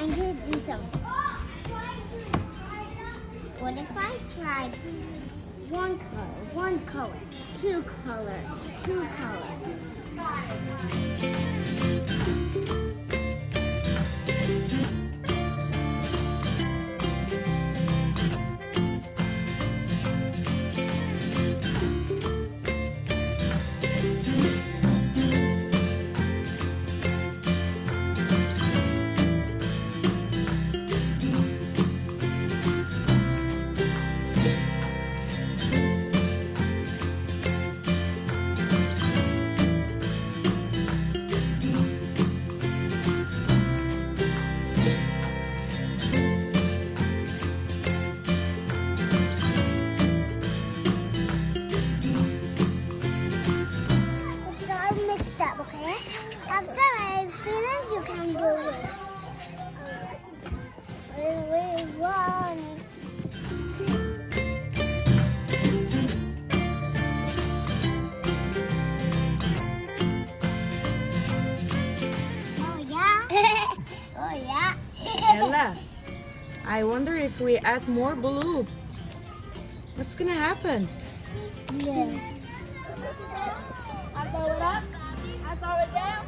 I'm gonna do some. What if I tried one color, two colors? It's all mixed up, okay? After I finish, you can do it. We run. Oh yeah. Oh yeah. Ella, I wonder if we add more blue. What's gonna happen? Yeah. I throw it up. I throw it down.